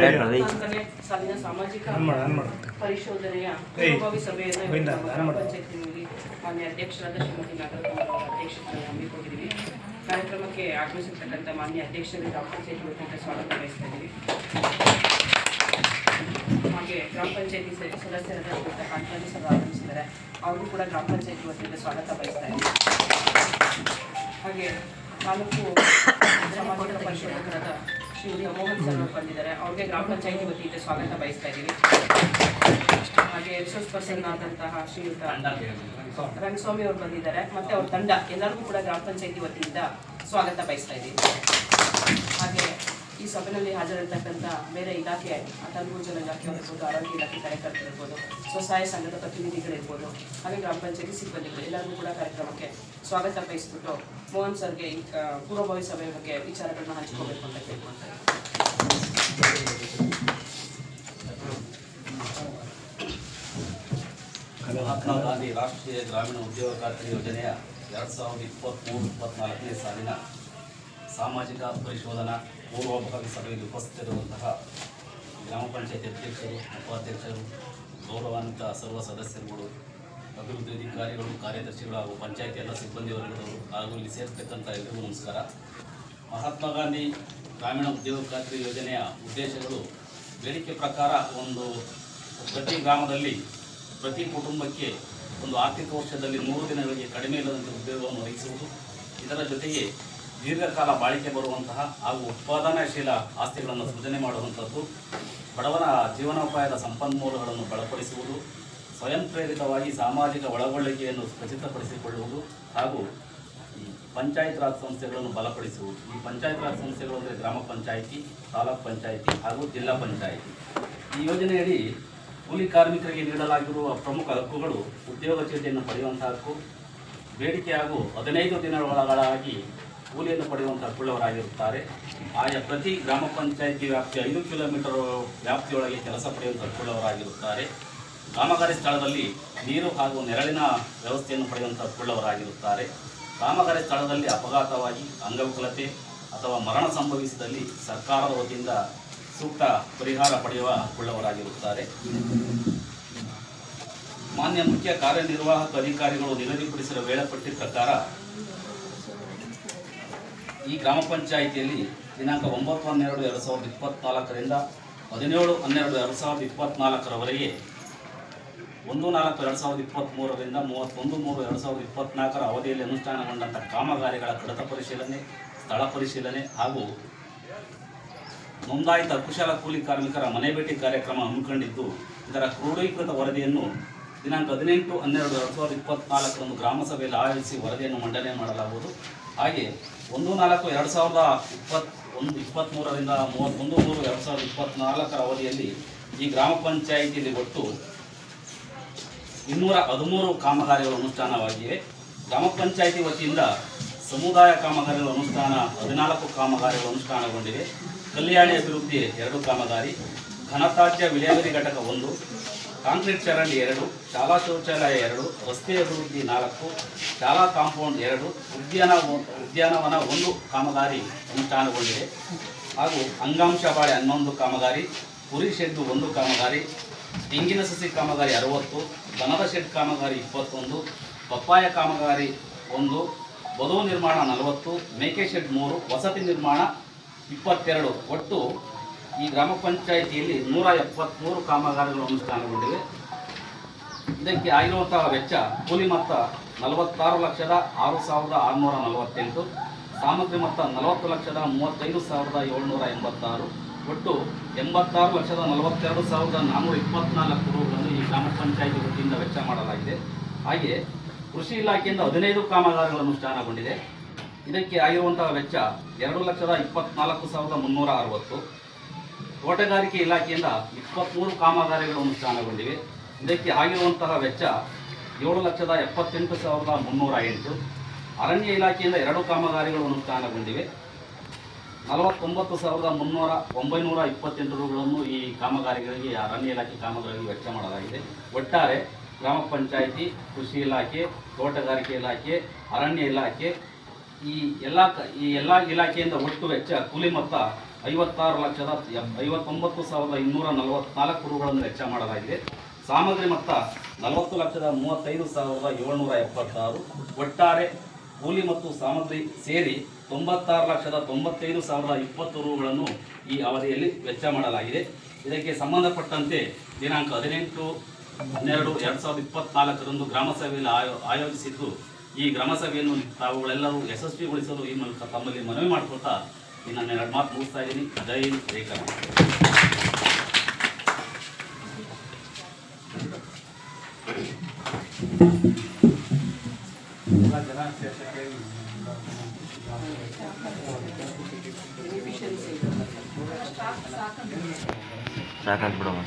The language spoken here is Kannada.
ನಾಲ್ಕನೇ ಸಾಲಿನ ಸಾಮಾಜಿಕ ಪರಿಶೋಧನೆಯ ಪೂರ್ವಭಾವಿ ಸಭೆಯನ್ನು ಗ್ರಾಮ ಪಂಚಾಯತಿನಲ್ಲಿ ಮಾನ್ಯ ಅಧ್ಯಕ್ಷರಾದ ಶ್ರೀಮತಿ ನಾಗರತ್ನ ಅವರ ಅಧ್ಯಕ್ಷತೆಯಲ್ಲಿ ಹಮ್ಮಿಕೊಂಡಿದ್ದೀವಿ. ಕಾರ್ಯಕ್ರಮಕ್ಕೆ ಆಗಮಿಸಿರ್ತಕ್ಕಂಥ ಮಾನ್ಯ ಅಧ್ಯಕ್ಷರಿಗೆ ಗ್ರಾಮ ಪಂಚಾಯತಿ ವತಿಯಿಂದ ಸ್ವಾಗತ ಬಯಸ್ತಾ ಇದ್ದೀವಿ. ಹಾಗೆ ಗ್ರಾಮ ಪಂಚಾಯತಿ ಸದಸ್ಯರಾದ ಕಾಂತಾನಿ ಸರ್ ಆಗಮಿಸಿದ್ದಾರೆ, ಅವ್ರಿಗೂ ಕೂಡ ಗ್ರಾಮ ಪಂಚಾಯತಿ ವತಿಯಿಂದ ಸ್ವಾಗತ ಬಯಸ್ತಾ ಇದ್ದೀವಿ. ಹಾಗೆ ತಾಲೂಕು ಸಾಮಾಜಿಕ ಪರಿಶೋಧಕರಾದ ಶ್ರೀಯುತ ಮೋಹನ್ ಸರ್ ಅವರು ಬಂದಿದ್ದಾರೆ, ಅವ್ರಿಗೆ ಗ್ರಾಮ ಪಂಚಾಯತಿ ವತಿಯಿಂದ ಸ್ವಾಗತ ಬಯಸ್ತಾ ಇದ್ದೀವಿ. ಹಾಗೆ ರಿಸೋರ್ಸ್ ಪರ್ಸನ್ ಆದಂತಹ ಶ್ರೀಯುತ ರಂಗಸ್ವಾಮಿ ಅವರು ಬಂದಿದ್ದಾರೆ, ಮತ್ತೆ ಅವ್ರ ತಂಡ ಎಲ್ಲರಿಗೂ ಕೂಡ ಗ್ರಾಮ ಪಂಚಾಯತಿ ವತಿಯಿಂದ ಸ್ವಾಗತ ಬಯಸ್ತಾ ಇದ್ದೀವಿ. ಹಾಗೆ ಈ ಸಭೆಯಲ್ಲಿ ಹಾಜರಿರ್ತಕ್ಕಂಥ ಬೇರೆ ಇಲಾಖೆ ಅಂತರ್ಭೂಜಲ ಇಲಾಖೆಯವರಿರ್ಬೋದು, ಆರೋಗ್ಯ ಇಲಾಖೆ ಕಾರ್ಯಕರ್ತರಿರ್ಬೋದು, ಸ್ವಸಹಾಯ ಸಂಘದ ಪ್ರತಿನಿಧಿಗಳಿರ್ಬೋದು, ಹಾಗೆ ಗ್ರಾಮ ಪಂಚಾಯತಿ ಸಿಬ್ಬಂದಿಗಳು ಎಲ್ಲರಿಗೂ ಕೂಡ ಕಾರ್ಯಕ್ರಮಕ್ಕೆ ಸ್ವಾಗತ ಬಯಸ್ಬಿಟ್ಟು ಮೋಹನ್ ಸರ್ಗೆ ಪೂರ್ವಭಾವಿ ಸಭೆಯ ಬಗ್ಗೆ ವಿಚಾರಗಳನ್ನ ಹಂಚಿಕೋಬೇಕು ಅಂತ ಕೇಳ್ಕೊಳ್ತಾರೆ. ಮಹಾತ್ಮ ಗಾಂಧಿ ರಾಷ್ಟ್ರೀಯ ಗ್ರಾಮೀಣ ಉದ್ಯೋಗ ಖಾತ್ರಿ ಯೋಜನೆಯ 2023-24ನೇ ಸಾಲಿನ ಸಾಮಾಜಿಕ ಪರಿಶೋಧನಾ ಪೂರ್ವಭಾವಿ ಸಭೆಯಲ್ಲಿ ಉಪಸ್ಥಿತರಿರುವಂತಹ ಗ್ರಾಮ ಪಂಚಾಯತ್ ಅಧ್ಯಕ್ಷರು, ಉಪಾಧ್ಯಕ್ಷರು, ಗೌರವಾನ್ವಿತ ಸರ್ವ ಸದಸ್ಯರುಗಳು, ಅಭಿವೃದ್ಧಿ ಅಧಿಕಾರಿಗಳು, ಕಾರ್ಯದರ್ಶಿಗಳು ಹಾಗೂ ಪಂಚಾಯತ್ ಎಲ್ಲ ಸಿಬ್ಬಂದಿ ವರ್ಗದವರು ಹಾಗೂ ಇಲ್ಲಿ ಸೇರ್ತಕ್ಕಂಥ ಎಲ್ಲರಿಗೂ ನಮಸ್ಕಾರ. ಮಹಾತ್ಮ ಗಾಂಧಿ ಗ್ರಾಮೀಣ ಉದ್ಯೋಗ ಖಾತ್ರಿ ಯೋಜನೆಯ ಉದ್ದೇಶಗಳು ಬೇಡಿಕೆ ಪ್ರಕಾರ ಪ್ರತಿ ಗ್ರಾಮದಲ್ಲಿ ಪ್ರತಿ ಕುಟುಂಬಕ್ಕೆ ಒಂದು ಆರ್ಥಿಕ ವರ್ಷದಲ್ಲಿ 100 ದಿನಗಳಿಗೆ ಕಡಿಮೆ ಇಲ್ಲದಂತೆ ಉದ್ಯೋಗವನ್ನು ಒದಗಿಸುವುದು, ಇದರ ಜೊತೆಗೆ ದೀರ್ಘಕಾಲ ಬಾಳಿಕೆ ಬರುವಂತಹ ಹಾಗೂ ಉತ್ಪಾದನಾಶೀಲ ಆಸ್ತಿಗಳನ್ನು ಸೃಜನೆ ಮಾಡುವಂಥದ್ದು, ಬಡವನ ಜೀವನೋಪಾಯದ ಸಂಪನ್ಮೂಲಗಳನ್ನು ಬಲಪಡಿಸುವುದು, ಸ್ವಯಂ ಪ್ರೇರಿತವಾಗಿ ಸಾಮಾಜಿಕ ಒಳಗೊಳ್ಳುವಿಕೆಯನ್ನು ಖಚಿತಪಡಿಸಿಕೊಳ್ಳುವುದು ಹಾಗೂ ಈ ಪಂಚಾಯತ್ ರಾಜ್ ಸಂಸ್ಥೆಗಳನ್ನು ಬಲಪಡಿಸುವುದು. ಈ ಪಂಚಾಯತ್ ರಾಜ್ ಸಂಸ್ಥೆಗಳು ಅಂದರೆ ಗ್ರಾಮ ಪಂಚಾಯಿತಿ, ತಾಲೂಕ್ ಪಂಚಾಯಿತಿ ಹಾಗೂ ಜಿಲ್ಲಾ ಪಂಚಾಯಿತಿ. ಈ ಯೋಜನೆಯಡಿ ಕೂಲಿ ಕಾರ್ಮಿಕರಿಗೆ ನೀಡಲಾಗಿರುವ ಪ್ರಮುಖ ಹಕ್ಕುಗಳು ಉದ್ಯೋಗ ಚೀಟಿಯನ್ನು ಪಡೆಯುವಂಥ ಹಕ್ಕು, ಬೇಡಿಕೆ ಹಾಗೂ 15 ದಿನಗಳೊಳಗಾಗಿ ಕೂಲಿಯನ್ನು ಪಡೆಯುವಂಥ ಹಕ್ಕುಳ್ಳವರಾಗಿರುತ್ತಾರೆ. ಆಯಾ ಪ್ರತಿ ಗ್ರಾಮ ಪಂಚಾಯಿತಿ ವ್ಯಾಪ್ತಿಯ 5 ಕಿಲೋಮೀಟರ್ ವ್ಯಾಪ್ತಿಯೊಳಗೆ ಕೆಲಸ ಪಡೆಯುವಂಥ ಹಕ್ಕುಳ್ಳವರಾಗಿರುತ್ತಾರೆ. ಕಾಮಗಾರಿ ಸ್ಥಳದಲ್ಲಿ ನೀರು ಹಾಗೂ ನೆರಳಿನ ವ್ಯವಸ್ಥೆಯನ್ನು ಪಡೆಯುವಂಥ ಹಕ್ಕುಳ್ಳವರಾಗಿರುತ್ತಾರೆ. ಕಾಮಗಾರಿ ಸ್ಥಳದಲ್ಲಿ ಅಪಘಾತವಾಗಿ ಅಂಗವಿಕಲತೆ ಅಥವಾ ಮರಣ ಸಂಭವಿಸಿದಲ್ಲಿ ಸರ್ಕಾರದ ವತಿಯಿಂದ ಸೂಕ್ತ ಪರಿಹಾರ ಪಡೆಯುವ ಹಕ್ಕುಳ್ಳವರಾಗಿರುತ್ತಾರೆ. ಮಾನ್ಯ ಮುಖ್ಯ ಕಾರ್ಯನಿರ್ವಾಹಕ ಅಧಿಕಾರಿಗಳು ನಿಗದಿಪಡಿಸಿದ ವೇಳಾಪಟ್ಟಿ ಪ್ರಕಾರ ಈ ಗ್ರಾಮ ಪಂಚಾಯಿತಿಯಲ್ಲಿ ದಿನಾಂಕ 9/12/2024ರಿಂದ 17/12/2024ರವರೆಗೆ 1/4/2023ರಿಂದ 31/3/2024 ಅವಧಿಯಲ್ಲಿ ಅನುಷ್ಠಾನಗೊಂಡಂಥ ಕಾಮಗಾರಿಗಳ ಕಡತ ಪರಿಶೀಲನೆ, ಸ್ಥಳ ಪರಿಶೀಲನೆ ಹಾಗೂ ನೋಂದಾಯಿತ ಕುಶಲ ಕೂಲಿ ಕಾರ್ಮಿಕರ ಮನೆ ಭೇಟಿ ಕಾರ್ಯಕ್ರಮ ಹಮ್ಮಿಕೊಂಡಿದ್ದು, ಇದರ ಕ್ರೋಢೀಕೃತ ವರದಿಯನ್ನು ದಿನಾಂಕ 18/12/2024ರಂದು ಗ್ರಾಮ ಸಭೆಯಲ್ಲಿ ಆಯೋಜಿಸಿ ವರದಿಯನ್ನು ಮಂಡನೆ ಮಾಡಲಾಗುವುದು. ಹಾಗೆ 1/4/2023ರಿಂದ 31/3/2024 ಅವಧಿಯಲ್ಲಿ ಈ ಗ್ರಾಮ ಪಂಚಾಯಿತಿಯಲ್ಲಿ ಒಟ್ಟು 213 ಕಾಮಗಾರಿಗಳು ಅನುಷ್ಠಾನವಾಗಿವೆ. ಗ್ರಾಮ ಪಂಚಾಯಿತಿ ವತಿಯಿಂದ ಸಮುದಾಯ ಕಾಮಗಾರಿಗಳ ಅನುಷ್ಠಾನ 14 ಕಾಮಗಾರಿಗಳು ಅನುಷ್ಠಾನಗೊಂಡಿವೆ. ಕಲ್ಯಾಣಿ ಅಭಿವೃದ್ಧಿ 2 ಕಾಮಗಾರಿ, ಘನತ್ಯಾಜ್ಯ ವಿಲೇವಾರಿ ಘಟಕ 1, ಕಾಂಕ್ರೀಟ್ ಚರಂಡಿ 2, ಶಾಲಾ ಶೌಚಾಲಯ 2, ರಸ್ತೆ ಅಭಿವೃದ್ಧಿ 4, ಶಾಲಾ ಕಾಂಪೌಂಡ್ 2, ಉದ್ಯಾನವನ 1 ಕಾಮಗಾರಿ ಅನುಷ್ಠಾನಗೊಂಡಿದೆ. ಹಾಗೂ ಅಂಗಾಂಶ ಬಾಳೆ 11 ಕಾಮಗಾರಿ, ಕುರಿ ಶೆಡ್ 1 ಕಾಮಗಾರಿ, ತೆಂಗಿನ ಸಸಿ ಕಾಮಗಾರಿ 60, ದನದ ಶೆಡ್ ಕಾಮಗಾರಿ 21, ಪಪ್ಪಾಯ ಕಾಮಗಾರಿ 1, ಬದು ನಿರ್ಮಾಣ 40, ಮೇಕೆ ಶೆಡ್ 3, ವಸತಿ ನಿರ್ಮಾಣ 22. ಒಟ್ಟು ಈ ಗ್ರಾಮ ಪಂಚಾಯಿತಿಯಲ್ಲಿ 173 ಕಾಮಗಾರಿಗಳು ಅನುಷ್ಠಾನಗೊಂಡಿವೆ. ಇದಕ್ಕೆ ಆಗಿರುವಂತಹ ವೆಚ್ಚ ಕೂಲಿ ಮೊತ್ತ 46,06,648, ಸಾಮಗ್ರಿ ಮೊತ್ತ 40,35,786, ಒಟ್ಟು 86,42,424 ರೂಗಳನ್ನು ಈ ಗ್ರಾಮ ಪಂಚಾಯಿತಿ ವತಿಯಿಂದ ವೆಚ್ಚ ಮಾಡಲಾಗಿದೆ. ಹಾಗೆ ಕೃಷಿ ಇಲಾಖೆಯಿಂದ 15 ಕಾಮಗಾರಿಗಳು ಅನುಷ್ಠಾನಗೊಂಡಿದೆ. ಇದಕ್ಕೆ ಆಗಿರುವಂತಹ ವೆಚ್ಚ 2,24,360. ತೋಟಗಾರಿಕೆ ಇಲಾಖೆಯಿಂದ 23 ಕಾಮಗಾರಿಗಳು ಅನುಷ್ಠಾನಗೊಂಡಿವೆ. ಇದಕ್ಕೆ ಆಗಿರುವಂತಹ ವೆಚ್ಚ 7,78,308. ಅರಣ್ಯ ಇಲಾಖೆಯಿಂದ 2 ಕಾಮಗಾರಿಗಳು ಅನುಷ್ಠಾನಗೊಂಡಿವೆ. 49,928 ರೂಗಳನ್ನು ಈ ಕಾಮಗಾರಿಗಳಿಗೆ, ಅರಣ್ಯ ಇಲಾಖೆ ಕಾಮಗಾರಿಗೆ ವೆಚ್ಚ ಮಾಡಲಾಗಿದೆ. ಒಟ್ಟಾರೆ ಗ್ರಾಮ ಪಂಚಾಯಿತಿ, ಕೃಷಿ ಇಲಾಖೆ, ತೋಟಗಾರಿಕೆ ಇಲಾಖೆ, ಅರಣ್ಯ ಇಲಾಖೆ ಈ ಎಲ್ಲ ಇಲಾಖೆಯಿಂದ ಒಟ್ಟು ವೆಚ್ಚ ಕೂಲಿ ಮೊತ್ತ 56,59,244 ರುಗಳನ್ನು ವೆಚ್ಚ ಮಾಡಲಾಗಿದೆ. ಸಾಮಗ್ರಿ ಮೊತ್ತ 40,35,776. ಒಟ್ಟಾರೆ ಕೂಲಿ ಮತ್ತು ಸಾಮಗ್ರಿ ಸೇರಿ 96,95,020 ರುಗಳನ್ನು ಈ ಅವಧಿಯಲ್ಲಿ ವೆಚ್ಚ ಮಾಡಲಾಗಿದೆ. ಇದಕ್ಕೆ ಸಂಬಂಧಪಟ್ಟಂತೆ ದಿನಾಂಕ 18/12/2024 ಗ್ರಾಮಸಭೆಯಲ್ಲಿ ಆಯೋಜಿಸಿದ್ದು, ಈ ಗ್ರಾಮಸಭೆಯನ್ನು ತಾವುಗಳೆಲ್ಲರೂ ಯಶಸ್ವಿಗೊಳಿಸಲು ಈ ಮೂಲಕ ತಮ್ಮಲ್ಲಿ ಮನವಿ ಮಾಡಿಕೊಳ್ತಾ ನನ್ನ 2 ಮಾತು ಮುಗಿಸ್ತಾ ಇದ್ದೀನಿ. ಜೈ ಹಿಂದ್, ಜೈ ಕರ್ನಾಟಕ. ಸಾಕಾಗ್ಬಿಡೋಣ.